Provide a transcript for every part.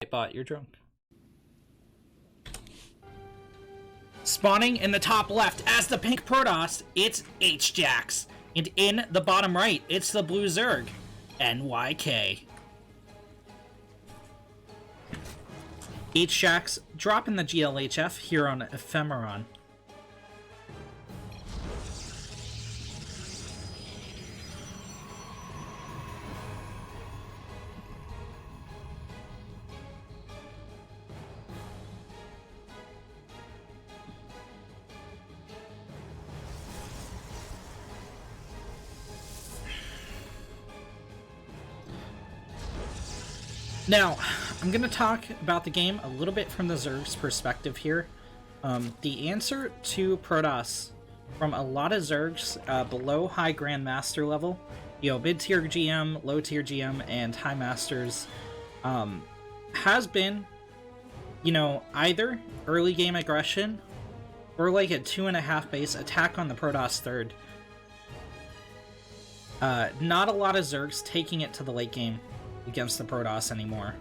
Bot, you're drunk. Spawning in the top left as the pink Protoss, it's Hjax. And in the bottom right, it's the blue Zerg, NYK. Hjax dropping the GLHF here on Ephemeron. Now, I'm going to talk about the game a little bit from the Zerg's perspective here. The answer to Protoss from a lot of Zergs below high Grandmaster level, you know, mid-tier GM, low-tier GM, and high Masters, has been, you know, either early game aggression or like a 2.5 base attack on the Protoss third. Not a lot of Zergs taking it to the late game against the Protoss anymore.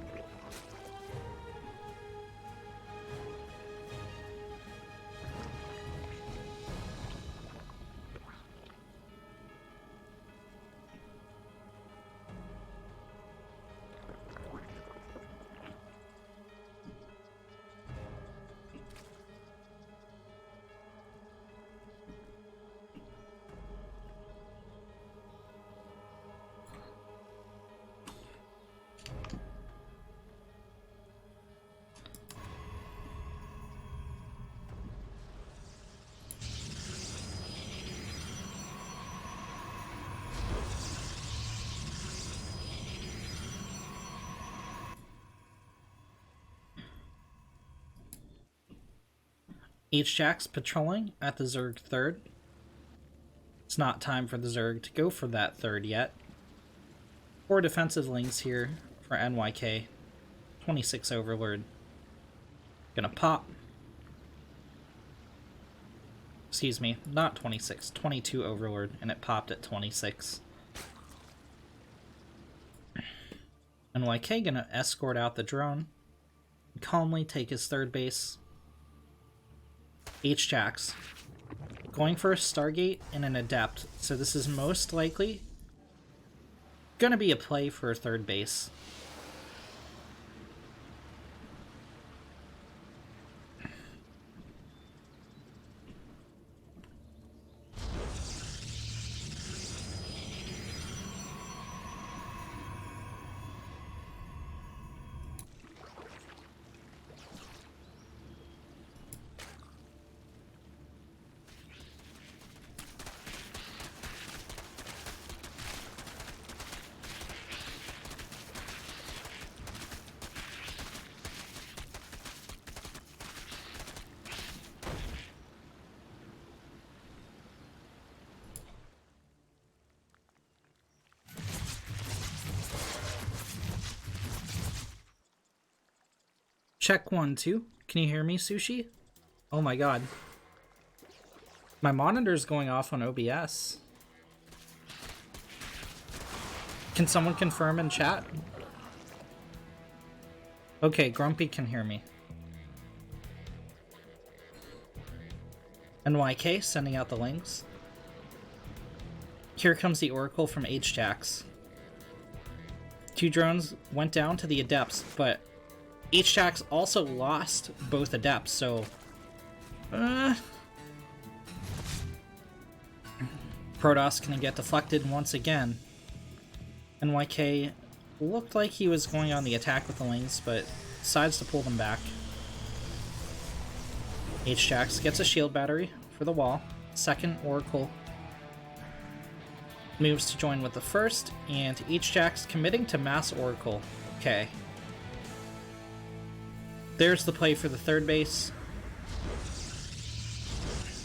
Hjax patrolling at the Zerg third. It's not time for the Zerg to go for that third yet. 4 defensive links here for NYK. 26 Overlord. Gonna pop. Excuse me, not 26, 22 Overlord, and it popped at 26. NYK gonna escort out the drone. And calmly take his third base. Hjax going for a Stargate and an Adept, so this is most likely gonna be a play for a third base. Check 1, 2. Can you hear me, Sushi? Oh my god. My monitor's going off on OBS. Can someone confirm in chat? Okay, Grumpy can hear me. NYK sending out the links. Here comes the Oracle from Hjax. 2 drones went down to the Adepts, but Hjax also lost both Adepts, so Protoss can get deflected once again. NYK looked like he was going on the attack with the Lings, but decides to pull them back. Hjax gets a shield battery for the wall. Second Oracle moves to join with the first, and Hjax committing to mass Oracle. Okay. There's the play for the third base.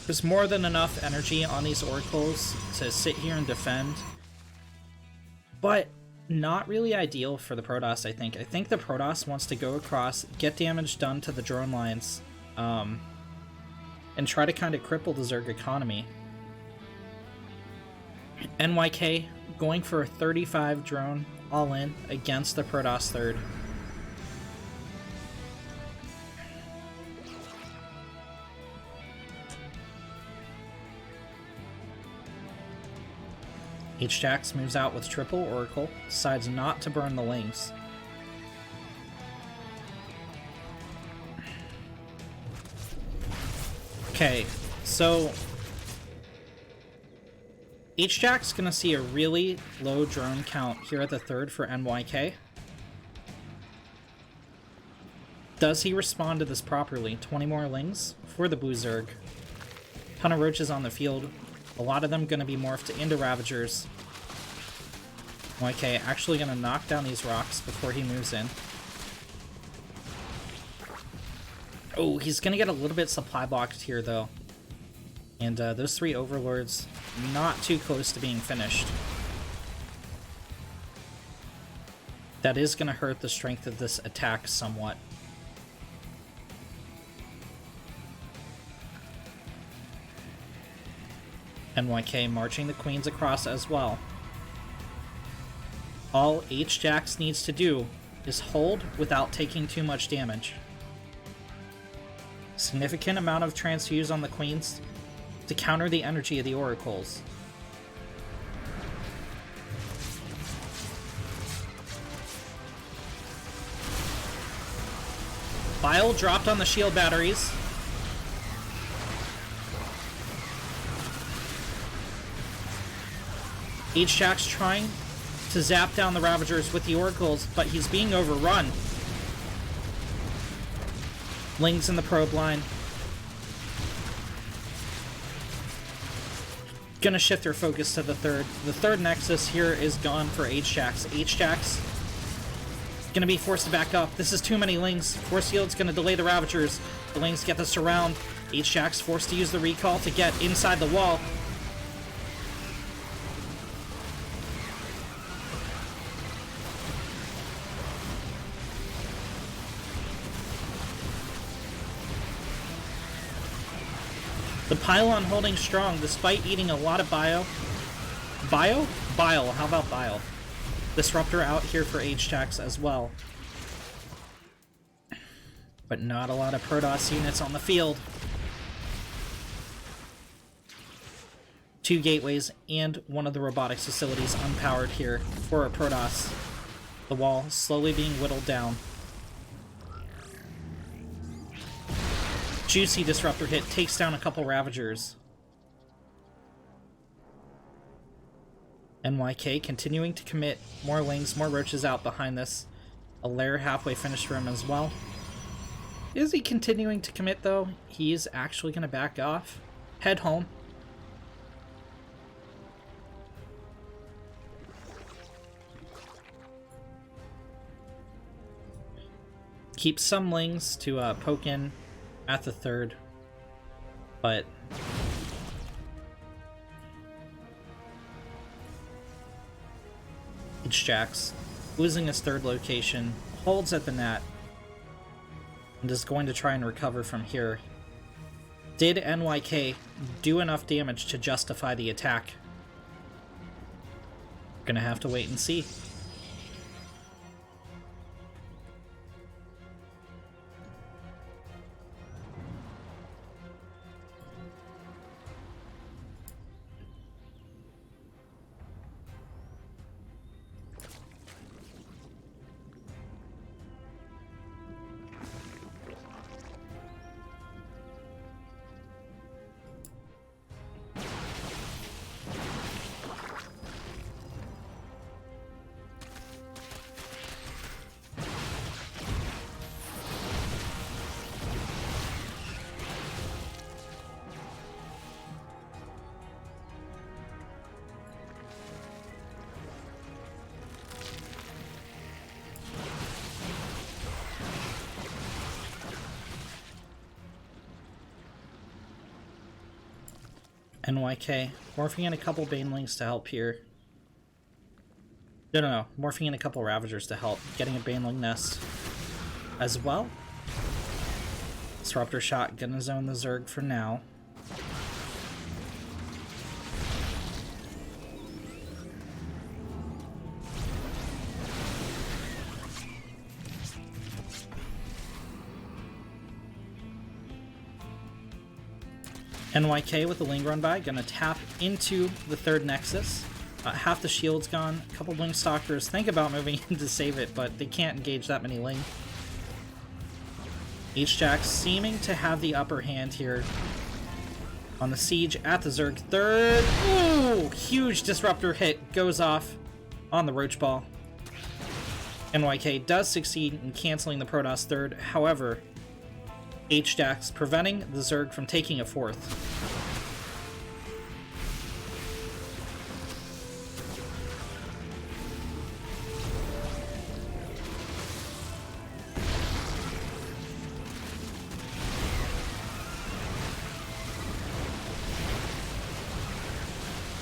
There's more than enough energy on these Oracles to sit here and defend. But not really ideal for the Protoss, I think. I think the Protoss wants to go across, get damage done to the drone lines, and try to kind of cripple the Zerg economy. NYK going for a 35 drone all-in against the Protoss third. Hjax moves out with triple Oracle, decides not to burn the Lings. Okay, so Hjax gonna see a really low drone count here at the third for NYK. Does he respond to this properly? 20 more Lings for the Blue Zerg. Ton of roaches on the field. A lot of them gonna be morphed into Ravagers. NYK actually gonna knock down these rocks before he moves in. Oh, he's gonna get a little bit supply blocked here, though. And those 3 Overlords not too close to being finished. That is gonna hurt the strength of this attack somewhat. NYK marching the Queens across as well. All Hjax needs to do is hold without taking too much damage. Significant amount of transfuse on the Queens to counter the energy of the Oracles. Bile dropped on the shield batteries. Hjax trying to zap down the Ravagers with the Oracles, but he's being overrun. Lings in the probe line. Gonna shift their focus to the third. The third Nexus here is gone for Hjax. Hjax gonna be forced to back up. This is too many Lings. Force Field's gonna delay the Ravagers. The Lings get the surround. Hjax forced to use the recall to get inside the wall. The pylon holding strong despite eating a lot of bio. Bio? Bile. How about bile? Disruptor out here for Hjax as well. But not a lot of Protoss units on the field. 2 gateways and one of the robotics facilities unpowered here for a Protoss. The wall slowly being whittled down. Juicy disruptor hit takes down a couple Ravagers. NYK continuing to commit more Lings, more roaches out behind this. A lair halfway finished for him as well. Is he continuing to commit though? He is actually going to back off. Head home. Keep some Lings to poke in at the third, but Hjax losing his third location, holds at the net, and is going to try and recover from here. Did NYK do enough damage to justify the attack? Gonna have to wait and see. NYK morphing in a couple Banelings to help here. No, morphing in a couple Ravagers to help, getting a Baneling nest as well. Disruptor shot gonna zone the Zerg for now. NYK with the Ling run by, gonna tap into the third Nexus. Half the shield's gone. A couple Ling Stalkers think about moving in to save it, but they can't engage that many Ling. Hjax seeming to have the upper hand here on the siege at the Zerg. Third. Ooh! Huge disruptor hit goes off on the Roach Ball. NYK does succeed in canceling the Protoss third. However, Hjax preventing the Zerg from taking a fourth.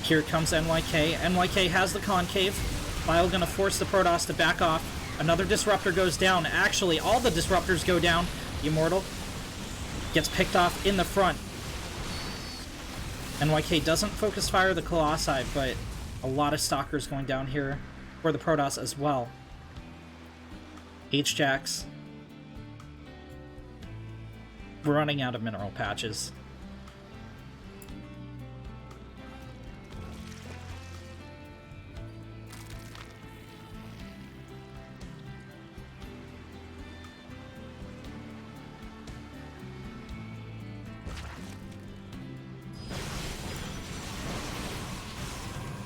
Here comes NYK. NYK has the concave. Bile gonna force the Protoss to back off. Another disruptor goes down. Actually, all the disruptors go down. The Immortal gets picked off in the front. NYK doesn't focus fire the Colossi, but a lot of Stalkers going down here for the Protoss as well. Hjax. We're running out of mineral patches.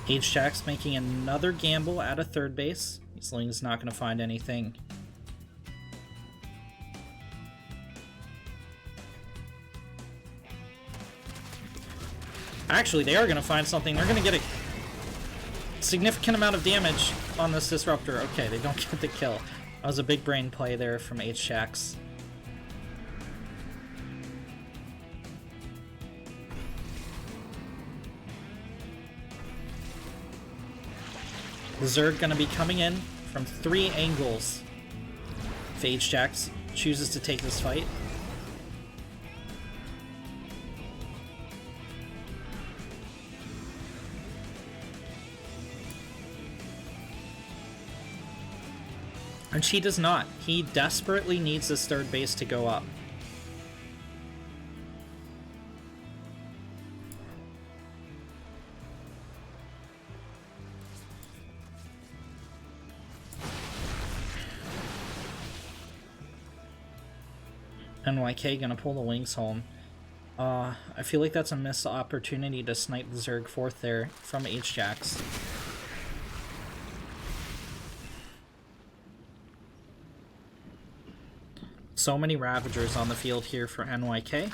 Hjax making another gamble at a third base. Sling's not going to find anything. Actually, they are going to find something. They're going to get a significant amount of damage on this disruptor. Okay, they don't get the kill. That was a big brain play there from Hjax. The Zerg gonna be coming in from 3 angles. If Hjax chooses to take this fight. And she does not. He desperately needs this third base to go up. NYK gonna pull the wings home. I feel like that's a missed opportunity to snipe the Zerg fourth there from Hjax. So many Ravagers on the field here for NYK.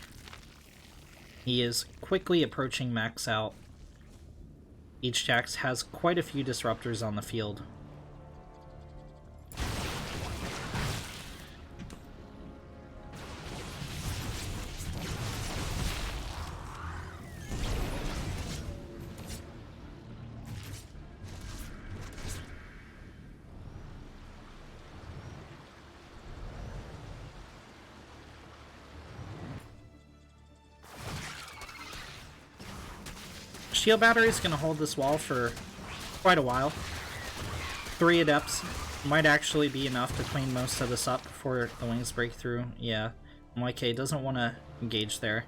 He is quickly approaching max out. Hjax has quite a few Disruptors on the field. Shield Battery is going to hold this wall for quite a while. 3 Adepts might actually be enough to clean most of this up before the wings break through. Yeah, NYK doesn't want to engage there.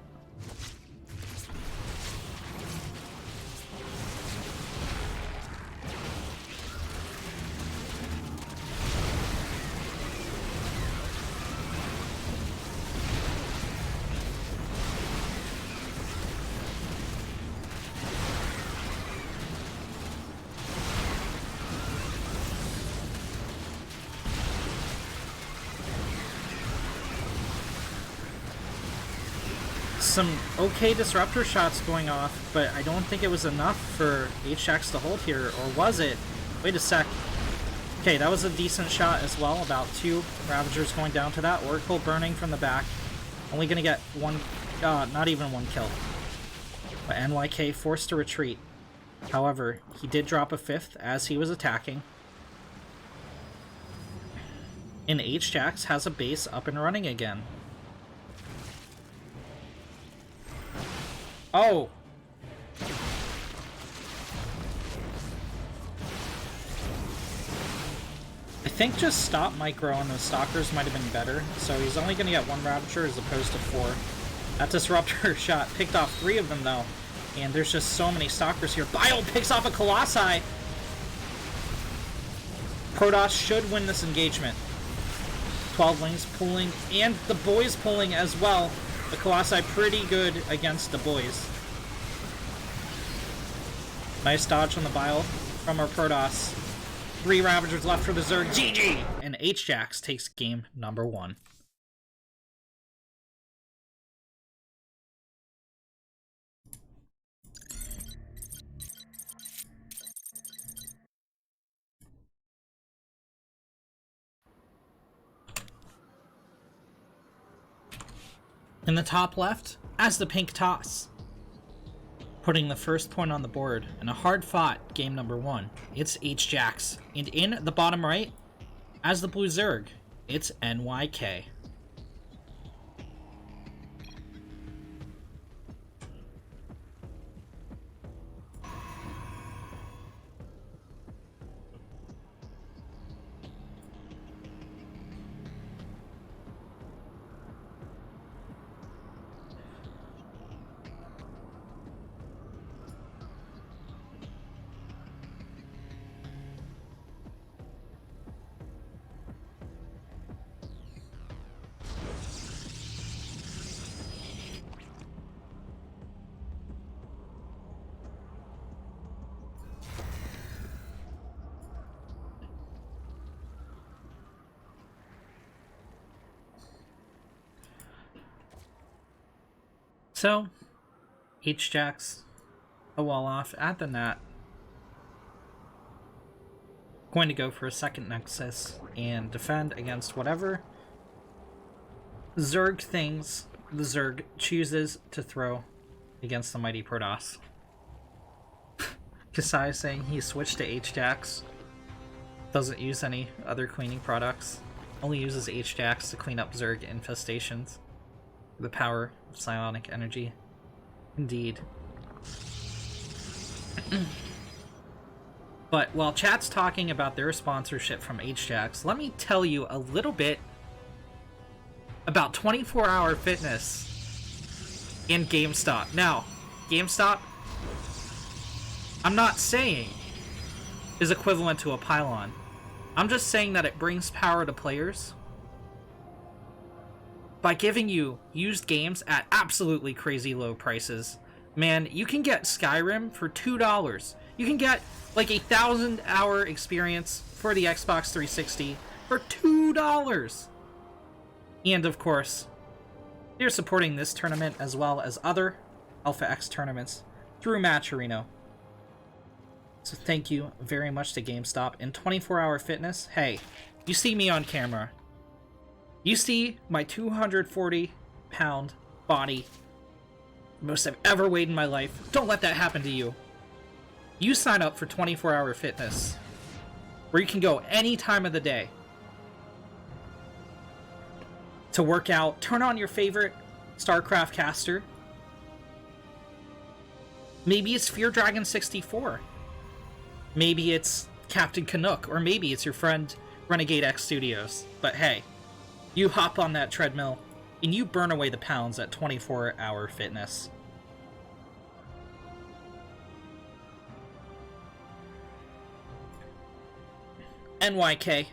Some okay disruptor shots going off, but I don't think it was enough for Hjax to hold here, or was it? Wait a sec. Okay, that was a decent shot as well. About 2 Ravagers going down to that. Oracle burning from the back. Only gonna get 1, not even 1 kill. But NYK forced to retreat. However, he did drop a 5th as he was attacking. And Hjax has a base up and running again. Oh! I think just stop micro on those Stalkers might have been better, so he's only going to get 1 Ravager as opposed to 4. That Disruptor shot picked off 3 of them though. And there's just so many stalkers here. Bile picks off a Colossi! Protoss should win this engagement. 12 Lings pulling, and the boys pulling as well. The Colossi pretty good against the boys. Nice dodge on the Bile from our Protoss. 3 Ravagers left for the Zerg. GG! And Hjax takes game number 1. In the top left, as the pink toss, putting the first point on the board in a hard-fought game number 1, it's Hjax. And in the bottom right, as the blue Zerg, it's NYK. So, Hjax, a wall off at the net. Going to go for a second Nexus and defend against whatever Zerg things the Zerg chooses to throw against the mighty Protoss. Kasai saying he switched to Hjax. Doesn't use any other cleaning products. Only uses Hjax to clean up Zerg infestations. The power of psionic energy. Indeed. But while chat's talking about their sponsorship from Hjax, let me tell you a little bit about 24-hour fitness in GameStop. Now, GameStop, I'm not saying is equivalent to a pylon. I'm just saying that it brings power to players by giving you used games at absolutely crazy low prices. Man, you can get Skyrim for $2. You can get like a 1,000-hour experience for the Xbox 360 for $2. And of course, they're supporting this tournament as well as other AlphaX tournaments through Matcherino. So thank you very much to GameStop. In 24-hour fitness, hey, you see me on camera. You see my 240-pound body, most I've ever weighed in my life. Don't let that happen to you. You sign up for 24-hour fitness, where you can go any time of the day to work out. Turn on your favorite StarCraft caster. Maybe it's Fear Dragon 64. Maybe it's Captain Canuck, or maybe it's your friend Renegade X Studios. But hey, you hop on that treadmill, and you burn away the pounds at 24-hour fitness. NYK.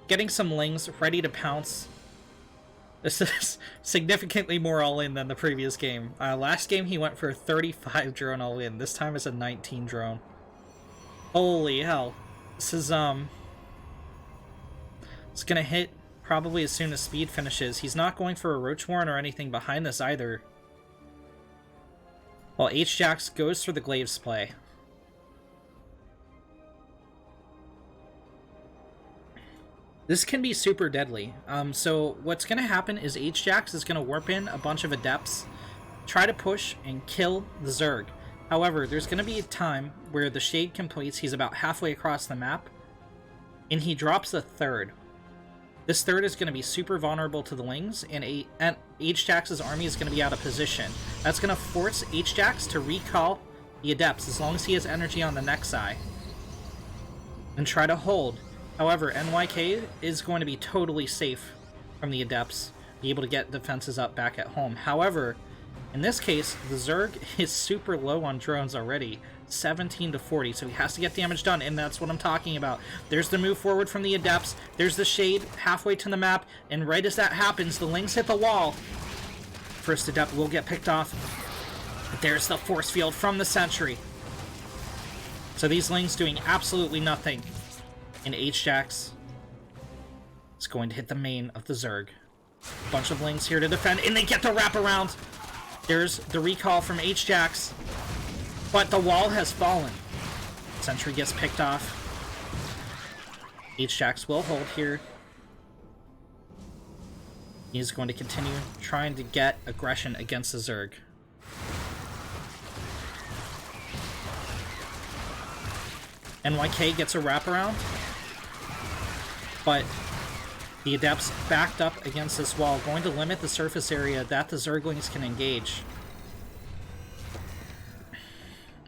Getting some Lings ready to pounce. This is significantly more all-in than the previous game. Last game he went for a 35 drone all-in. This time it's a 19 drone. Holy hell. This is, it's gonna hit probably as soon as speed finishes. He's not going for a Roach Warren or anything behind this either. While Hjax goes for the Glaives play. This can be super deadly. So what's gonna happen is Hjax is gonna warp in a bunch of Adepts, try to push and kill the Zerg. However, there's gonna be a time where the Shade completes, he's about halfway across the map, and he drops a third. This third is going to be super vulnerable to the Lings, and Hjax's army is going to be out of position. That's going to force Hjax to recall the Adepts as long as he has energy on the Nexi, and try to hold. However, NYK is going to be totally safe from the Adepts, be able to get defenses up back at home. However, In this case, the Zerg is super low on drones already, 17 to 40, so he has to get damage done, and that's what I'm talking about. There's the move forward from the Adepts, there's the Shade halfway to the map, and right as that happens, the Lings hit the wall. First Adept will get picked off. There's the Force Field from the Sentry. So these Lings doing absolutely nothing. And Hjax is going to hit the main of the Zerg. Bunch of Lings here to defend, and they get the wraparound. There's the recall from Hjax, but the wall has fallen. Sentry gets picked off. Hjax will hold here. He's going to continue trying to get aggression against the Zerg. NYK gets a wraparound, but the Adepts backed up against this wall, going to limit the surface area that the Zerglings can engage.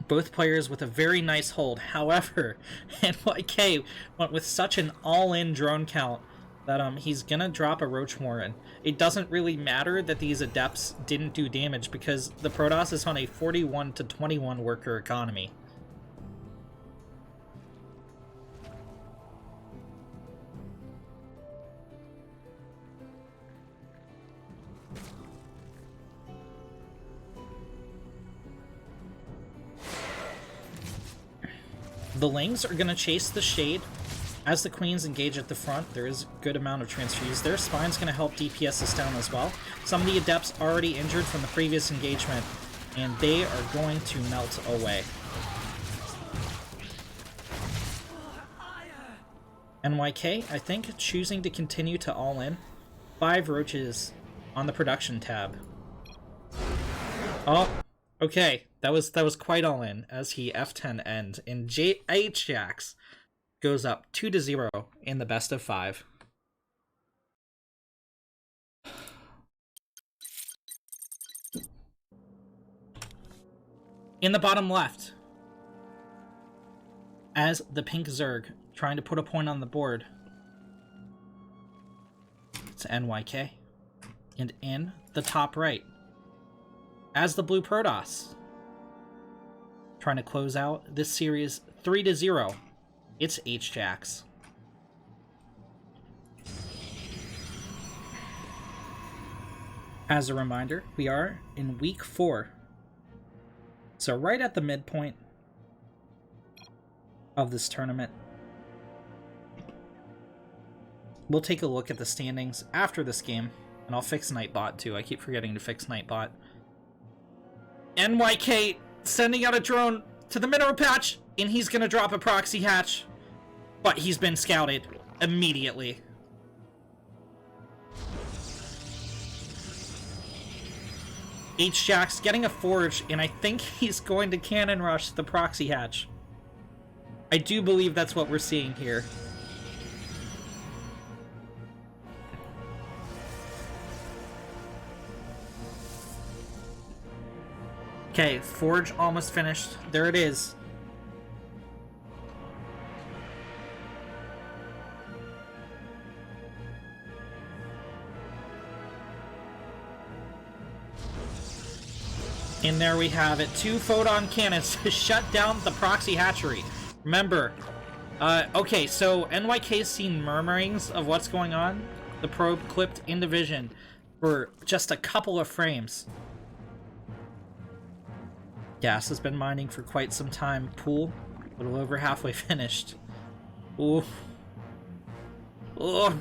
Both players with a very nice hold. However, NYK went with such an all-in drone count that he's gonna drop a Roach Warren. It doesn't really matter that these Adepts didn't do damage because the Protoss is on a 41 to 21 worker economy. The Lings are going to chase the Shade. As the Queens engage at the front, there is a good amount of transfuse. Their Spine's going to help DPS this down as well. Some of the Adepts already injured from the previous engagement, and they are going to melt away. NYK, I think, choosing to continue to all-in. 5 Roaches on the production tab. Oh, okay. That was quite all in as he F10 end, and Hjax goes up 2-0 in the best of 5. In the bottom left, as the pink Zerg trying to put a point on the board, it's NYK, and in the top right, as the blue Protoss trying to close out this series 3-0. It's Hjax. As a reminder, we are in week 4. So right at the midpoint of this tournament. We'll take a look at the standings after this game, and I'll fix Nightbot too. I keep forgetting to fix Nightbot. NYK sending out a drone to the mineral patch, and he's gonna drop a proxy hatch, but he's been scouted immediately. Hjax getting a forge, and I think he's going to cannon rush the proxy hatch. I do believe that's what we're seeing here. Okay, forge almost finished. There it is. And there we have it. 2 photon cannons to shut down the proxy hatchery. Remember, okay, so NYK's seen murmurings of what's going on. The probe clipped in division for just a couple of frames. Gas has been mining for quite some time. Pool, a little over halfway finished. Ooh. Ooh.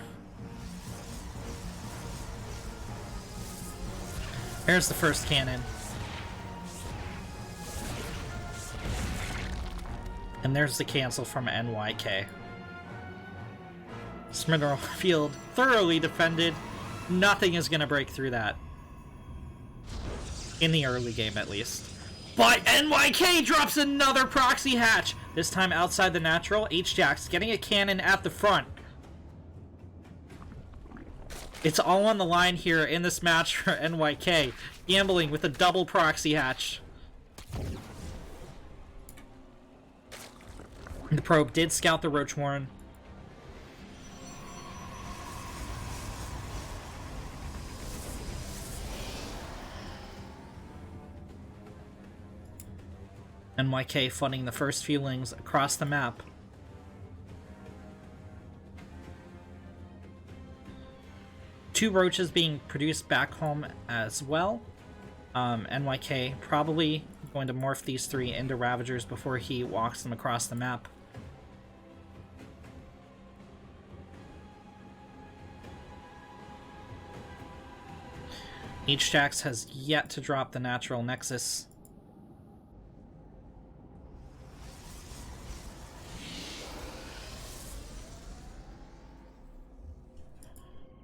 Here's the first cannon. And there's the cancel from NYK. This mineral field thoroughly defended. Nothing is going to break through that. In the early game, at least. But NYK drops another proxy hatch! This time outside the natural. Hjax getting a cannon at the front. It's all on the line here in this match for NYK. Gambling with a double proxy hatch. The probe did scout the Roach Warren. NYK flooding the first few lings across the map. Two roaches being produced back home as well. NYK probably going to morph these three into Ravagers before he walks them across the map. Hjax has yet to drop the natural Nexus.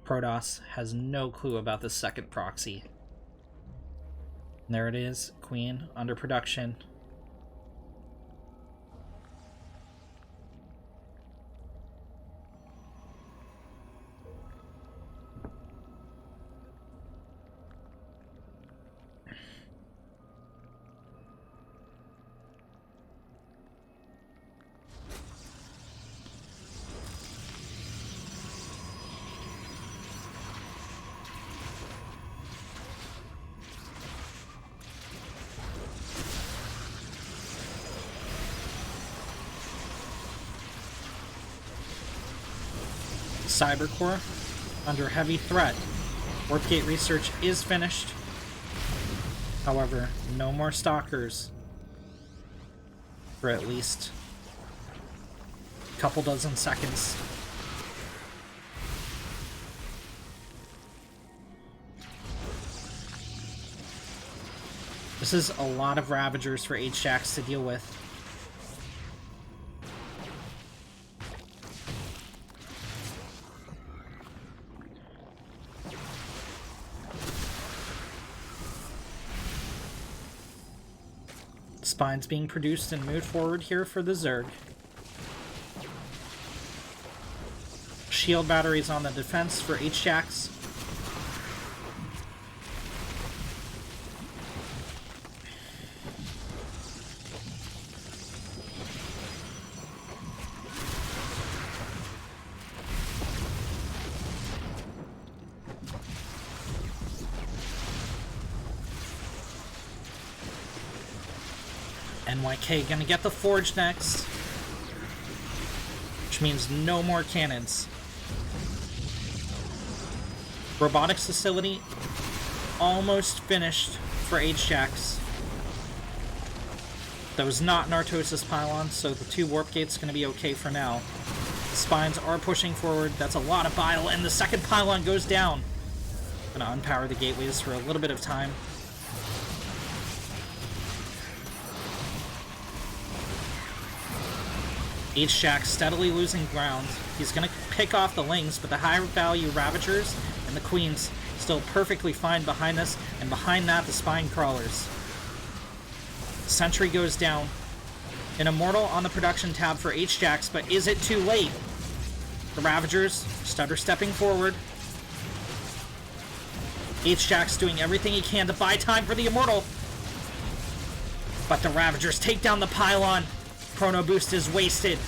Protoss has no clue about the second proxy. And there it is, Queen, under production. Cybercore under heavy threat. Warp Gate research is finished. However, no more stalkers for at least a couple dozen seconds. This is a lot of Ravagers for Hjax to deal with. Spines being produced and moved forward here for the Zerg. Shield batteries on the defense for Hjax. NYK gonna get the Forge next, which means no more cannons. Robotics facility almost finished for Hjax. That was not Nartosis pylon, so the two warp gates gonna be okay for now. The spines are pushing forward. That's a lot of bile, and the second pylon goes down. Gonna unpower the gateways for a little bit of time. Hjax steadily losing ground. He's going to pick off the Lings, but the high-value Ravagers and the Queens still perfectly fine behind this, and behind that, the Spine Crawlers. Sentry goes down. An Immortal on the production tab for Hjax, but is it too late? The Ravagers stutter stepping forward. Hjax doing everything he can to buy time for the Immortal. But the Ravagers take down the pylon. Chrono Boost is wasted.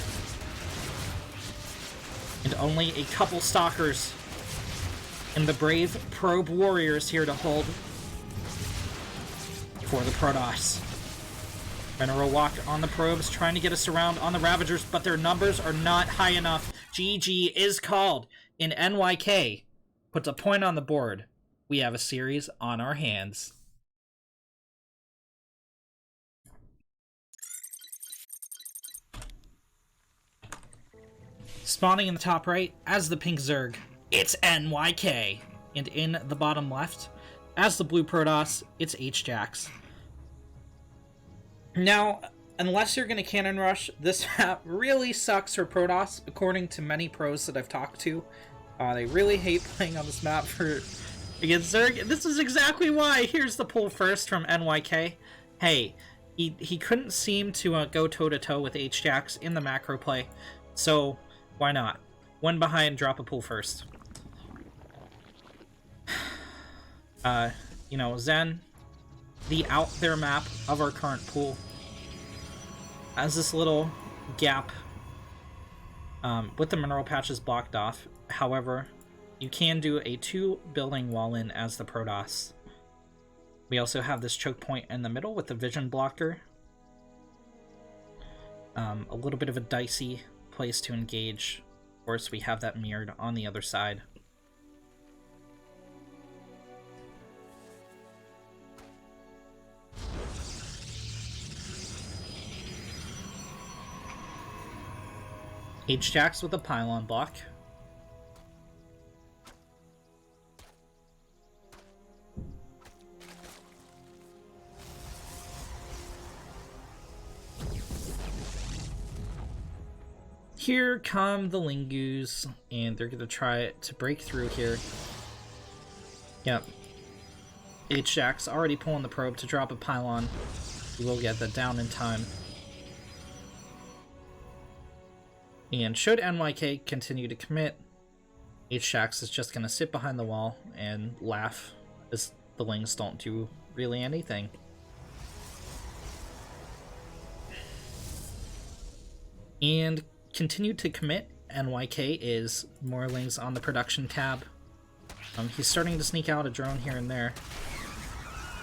And only a couple Stalkers. And the brave Probe Warriors here to hold for the Protoss. Mineral Walk on the Probes, trying to get us around on the Ravagers, but their numbers are not high enough. GG is called, and NYK puts a point on the board. We have a series on our hands. Spawning in the top right as the pink Zerg, it's NYK. And in the bottom left, as the blue Protoss, it's Hjax. Now, unless you're going to Cannon Rush, this map really sucks for Protoss, according to many pros that I've talked to. They really hate playing on this map against Zerg. This is exactly why. Here's the pull first from NYK. Hey, he couldn't seem to go toe-to-toe with Hjax in the macro play, so why not? One behind, drop a pull first. You know, Zen, the out there map of our current pool, has this little gap with the mineral patches blocked off. However, you can do a 2-building wall in as the Protoss. We also have this choke point in the middle with the vision blocker. A little bit of a dicey place to engage. Of course, we have that mirrored on the other side. Hjax with a pylon block. Here come the Lingus, and they're going to try to break through here. Yep. Hjax already pulling the probe to drop a pylon. We will get that down in time. And should NYK continue to commit, Hjax is just going to sit behind the wall and laugh as the Lings don't do really anything. And continue to commit. NYK is more Lings on the production tab. He's starting to sneak out a drone here and there.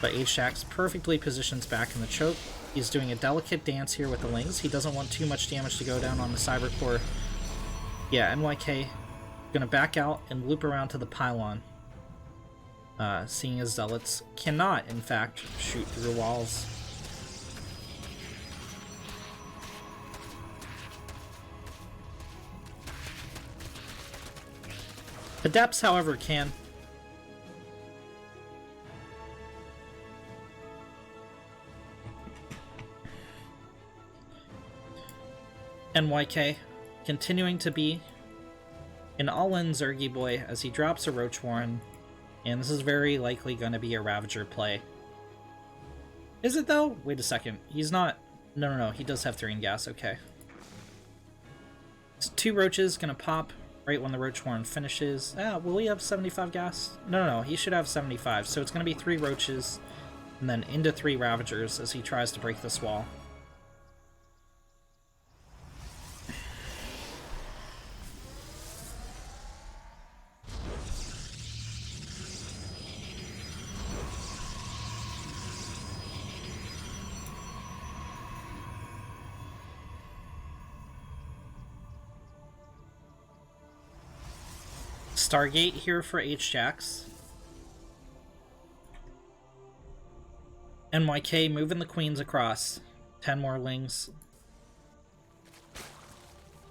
But Hjax perfectly positions back in the choke. He's doing a delicate dance here with the Lings. He doesn't want too much damage to go down on the Cyber Core. Yeah, NYK gonna back out and loop around to the pylon. Seeing as Zealots cannot, in fact, shoot through walls. Adepts, however, can. NYK continuing to be an all-in Zergy boy as he drops a Roach Warren, and this is very likely going to be a Ravager play. Is it though? Wait a second. He's not... No, he does have 3 in gas, okay. So 2 Roaches going to pop right when the Roach Warren finishes. Will he have 75 gas? No, he should have 75, so it's going to be 3 Roaches, and then into 3 Ravagers as he tries to break this wall. Stargate here for Hjax. NYK moving the queens across. 10 more Lings.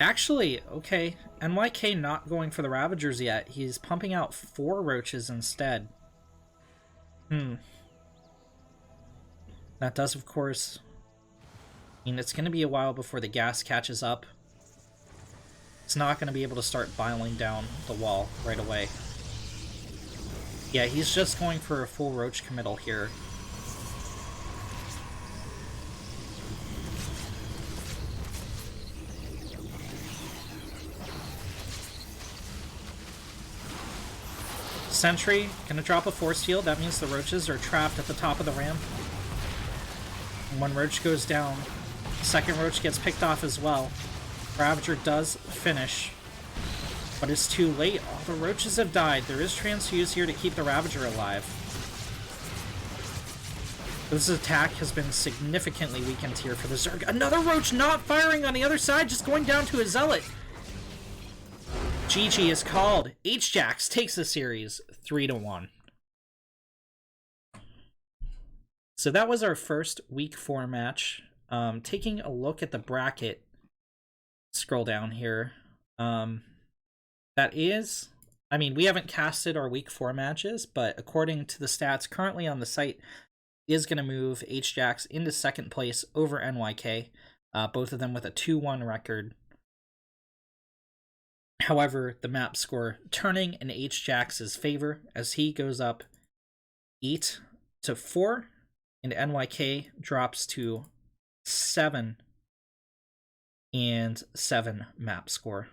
Actually, okay, NYK not going for the Ravagers yet. He's pumping out 4 Roaches instead. That does, of course, mean it's going to be a while before the gas catches up. It's not going to be able to start biling down the wall right away. Yeah, he's just going for a full Roach committal here. Sentry, gonna drop a force field. That means the Roaches are trapped at the top of the ramp. And when Roach goes down, the second Roach gets picked off as well. Ravager does finish, but it's too late. All the Roaches have died. There is Transfuse here to keep the Ravager alive. This attack has been significantly weakened here for the Zerg. Another Roach not firing on the other side, just going down to a Zealot. GG is called. Hjax takes the series 3-1. So that was our first week 4 match. Taking a look at the bracket. Scroll down here. That is, I mean, we haven't casted our week 4 matches, but according to the stats currently on the site, is going to move Hjax into 2nd place over NYK, both of them with a 2-1 record. However, the map score turning in Hjax's favor as he goes up 8-4, and NYK drops to 7 and 7 map score.